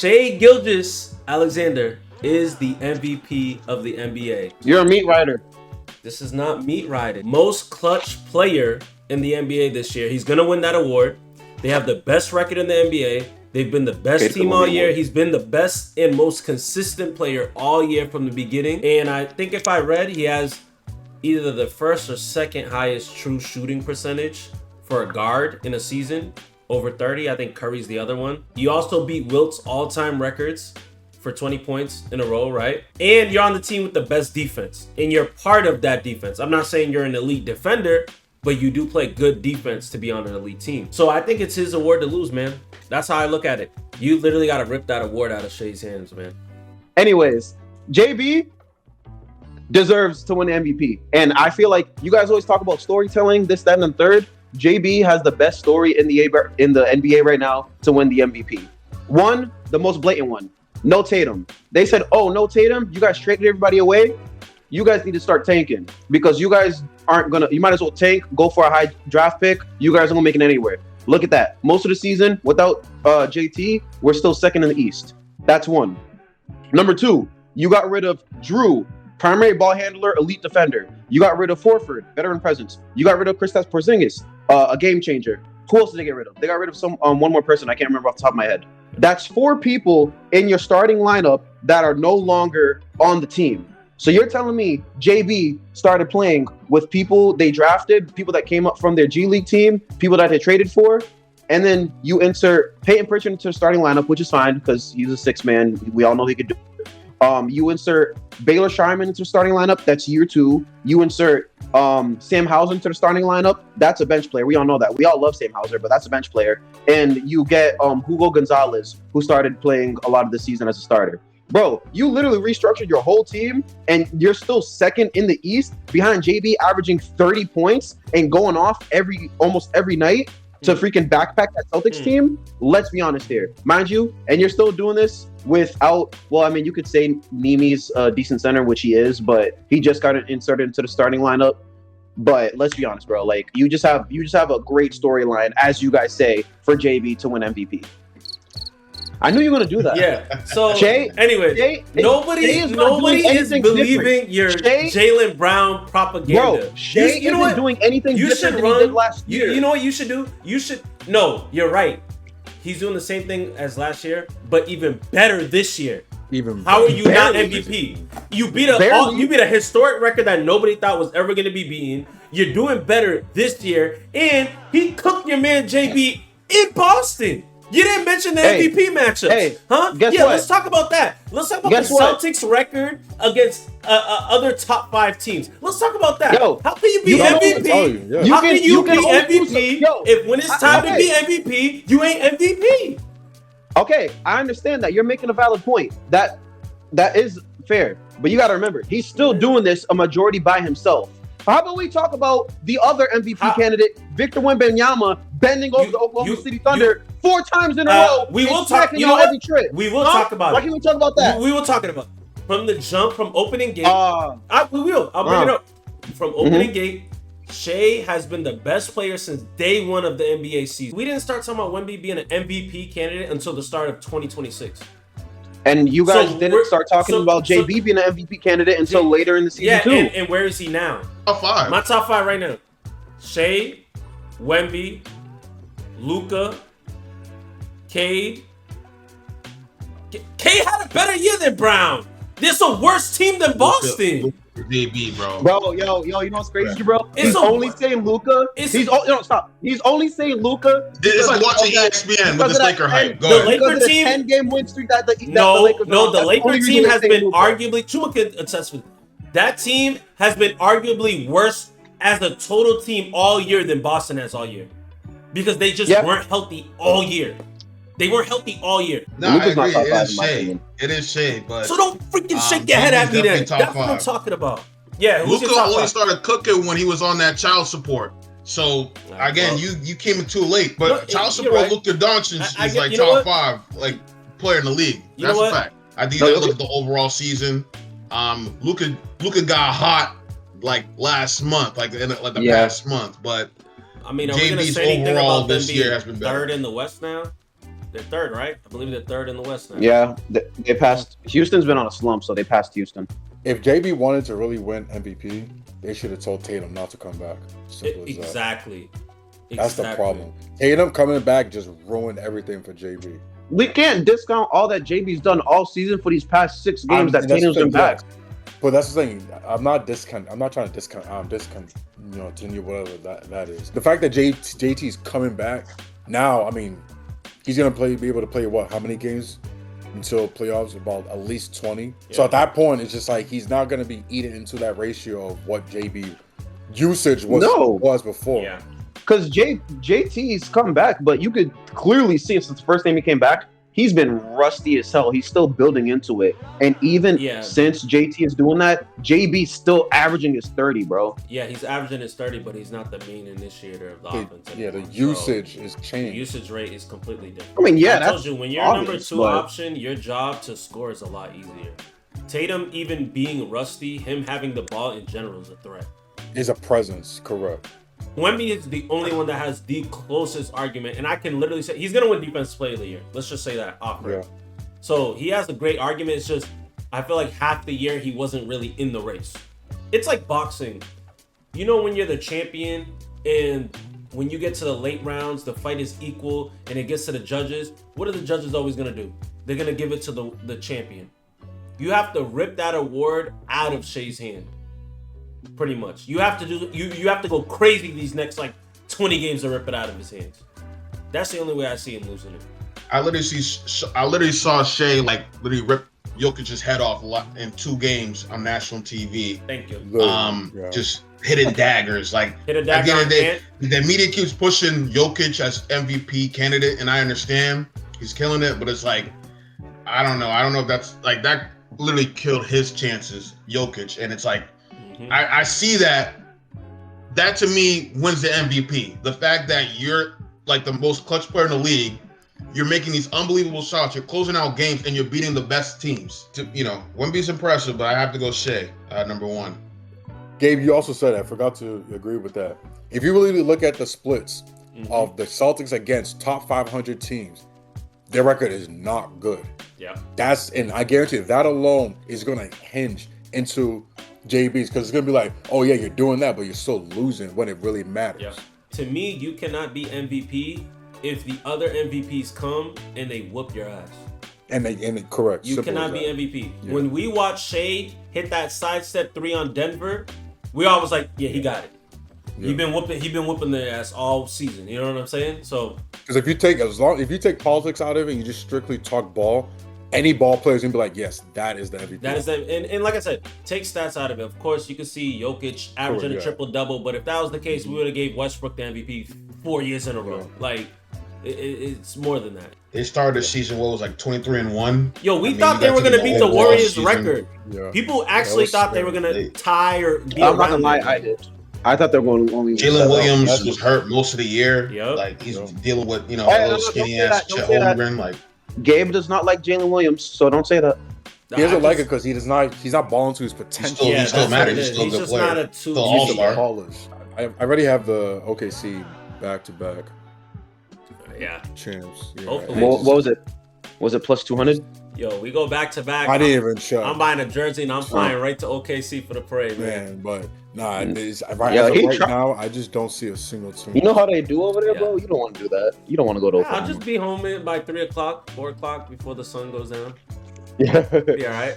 Shai Gilgeous-Alexander is the MVP of the NBA. You're a meat rider. This is not meat riding. Most clutch player in the NBA this year. He's gonna win that award. They have the best record in the NBA. They've been the best team all year. He's been the best and most consistent player all year from the beginning. And I think if I read, he has either the first or second highest true shooting percentage for a guard in a season, over 30. I think Curry's the other one. You also beat Wilt's all-time records for 20 points in a row, right? And you're on the team with the best defense, and you're part of that defense. I'm not saying you're an elite defender, but you do play good defense to be on an elite team. So I think it's his award to lose, man. That's how I look at it. You literally got to rip that award out of Shai's hands, man. Anyways, JB deserves to win the MVP. And I feel like you guys always talk about storytelling, this, that, and the third. JB has the best story in the NBA right now to win the MVP. One, the most blatant one. No Tatum. They said, oh, no Tatum, you guys traded everybody away. You guys need to start tanking because you guys aren't gonna, you might as well tank, go for a high draft pick. You guys aren't gonna make it anywhere. Look at that. Most of the season without JT, we're still second in the East. That's one. Number two, you got rid of Drew, primary ball handler, elite defender. You got rid of Horford, veteran presence. You got rid of Kristaps Porzingis, a game changer. Who else did they get rid of? They got rid of some one more person. I can't remember off the top of my head. That's 4 people in your starting lineup that are no longer on the team. So you're telling me JB started playing with people they drafted, people that came up from their G League team, people that they traded for, and then you insert Peyton Pritchard into the starting lineup, which is fine because he's a 6-man. We all know he could do it. You insert Baylor Shyman into the starting lineup. That's year 2. You insert Sam Hauser into the starting lineup. That's a bench player. We all know that. We all love Sam Hauser, but that's a bench player. And you get Hugo Gonzalez, who started playing a lot of the season as a starter. Bro, you literally restructured your whole team, and you're still second in the East behind JB, averaging 30 points and going off almost every night to freaking backpack that Celtics team. Let's be honest here. Mind you, and you're still doing this without, well, I mean, you could say Mimi's a decent center, which he is, but he just got inserted into the starting lineup. But let's be honest, bro. Like, you just have a great storyline, as you guys say, for JB to win MVP. I knew you were gonna do that. Yeah. So, Jay, nobody is believing your Jaylen Brown propaganda. Bro, Shai isn't doing anything different than he did last year. You know what you should do? No, you're right. He's doing the same thing as last year, but even better this year. How are you not MVP? You beat a historic record that nobody thought was ever gonna be beaten. You're doing better this year, and he cooked your man JB in Boston. You didn't mention the MVP matchups, huh? Guess what? Let's talk about that. Let's talk about the Celtics record against other top 5 teams. Let's talk about that. Yo, how can you be MVP? How can you be MVP if when it's time to be MVP, you ain't MVP? Okay, I understand that. You're making a valid point. That is fair. But you got to remember, he's still doing this a majority by himself. How about we talk about the other MVP candidate, Victor Wembanyama, bending over the Oklahoma City Thunder 4 times in a row? We will talk. You know what? Every trip. We will talk about it. Why can't we talk about that? We will talk about it. From the jump, from opening gate. We will. I'll bring it up. From opening gate, Shai has been the best player since day 1 of the NBA season. We didn't start talking about Wemby being an MVP candidate until the start of 2026. And you guys didn't start talking about JB being an MVP candidate until later in the season too. And where is he now? Top 5. My top 5 right now: Shai, Wemby, Luka, Cade. Cade had a better year than Brown. This a worse team than Boston. JB, bro. Bro, yo, you know what's crazy, bro? He's only saying Luka. Stop. He's only saying Luka. It's like watching ESPN with this Laker hype. The Laker team, 10-game win streak that the Laker team has been arguably, Chuma can attest with, that team has been arguably worse as a total team all year than Boston has all year, because they just weren't healthy all year. They weren't healthy all year. No, I agree. It is Shai, but so don't freaking shake your head at me then. That's what I'm talking about. Yeah, Luka only started cooking when he was on that child support. So again, you came in too late. But child support, Luka Doncic is like top 5 like player in the league. That's a fact. I think you look at the overall season. Luka got hot like last month, like the past month. But I mean, are we gonna say anything about them being third in the West now? They're third, right? I believe they're third in the West now. Yeah, they passed. Houston's been on a slump, so they passed Houston. If JB wanted to really win MVP, they should have told Tatum not to come back. Exactly. That's the problem. Tatum coming back just ruined everything for JB. We can't discount all that JB's done all season for these past 6 games that Tatum's been back. But that's the thing. I'm not trying to discontinue whatever that is. The fact that JT's coming back now, I mean, he's gonna be able to play how many games until playoffs? About at least 20. Yeah. So at that point, it's just like he's not gonna be eating into that ratio of what JB usage was before. Yeah. Because JT's come back, but you could clearly see since the first time he came back, he's been rusty as hell. He's still building into it. And even since JT is doing that, JB's still averaging his 30, bro. Yeah, he's averaging his 30, but he's not the main initiator of the offense anymore. Yeah, the usage is changed. The usage rate is completely different. I mean, yeah, I told you, when you're number 2 option, your job to score is a lot easier. Tatum even being rusty, him having the ball in general is a threat. Is a presence, correct. Wemby is the only one that has the closest argument, and I can literally say he's gonna win Defensive Player of the Year. Let's just say that off rip. So he has a great argument. It's just I feel like half the year he wasn't really in the race. It's like boxing. You know when you're the champion and when you get to the late rounds, the fight is equal and it gets to the judges. What are the judges always gonna do? They're gonna give it to the champion. You have to rip that award out of Shai's hand. Pretty much. You have to you have to go crazy these next like 20 games to rip it out of his hands. That's the only way I see him losing it. I literally saw Shai like literally rip Jokic's head off in 2 games on national TV. Thank you. Just hitting daggers. Like hit a dagger on the media keeps pushing Jokic as MVP candidate, and I understand he's killing it, but it's like I don't know if that's like that literally killed his chances, Jokic, and it's like I see that to me wins the MVP. The fact that you're like the most clutch player in the league, you're making these unbelievable shots, you're closing out games, and you're beating the best teams. Wemby's impressive, but I have to go Shai, number 1. Gabe, you also said, I forgot to agree with that. If you really look at the splits of the Celtics against top 500 teams, their record is not good. Yeah. And I guarantee that alone is going to hinge into JB's, because it's gonna be like, oh yeah, you're doing that, but you're still losing when it really matters. Yeah. To me, you cannot be MVP if the other MVPs come and they whoop your ass. And correct. You cannot be MVP. Yeah. When we watched Shai hit that sidestep 3 on Denver, we all was like, yeah, he got it. Yeah. He been whooping their ass all season. You know what I'm saying? So because if you take politics out of it and you just strictly talk ball, any ball player is gonna be like, yes, that is the MVP. That is and like I said, take stats out of it. Of course, you can see Jokic averaging a triple-double, but if that was the case, we would have gave Westbrook the MVP 4 years in a row. Like, it's more than that. They started the season, what was like 23-1? Yo, we thought they were gonna beat the Warriors' record. Yeah. People actually thought they were gonna tie or be I'm not gonna lie, I did. I thought they were going to only. Jalen Williams was hurt most of the year. Yep. Like he's dealing with a little skinny ass Chet Holmgren. Like. Gabe does not like Jalen Williams, so don't say that. He doesn't like it because he's not balling to his potential. He still matters. He's still a good player. Still all-star. I already have the OKC back-to-back. Yeah. Champs. Yeah. What was it? Was it plus 200? Yo, we go back to back. I didn't even show. I'm buying a jersey and I'm flying right to OKC for the parade, man. But right now, I just don't see a single team. You know how they do over there, bro? You don't want to do that. You don't want to go to Oklahoma. I'll just be home by 3 o'clock, 4 o'clock before the sun goes down. Yeah. Be all right.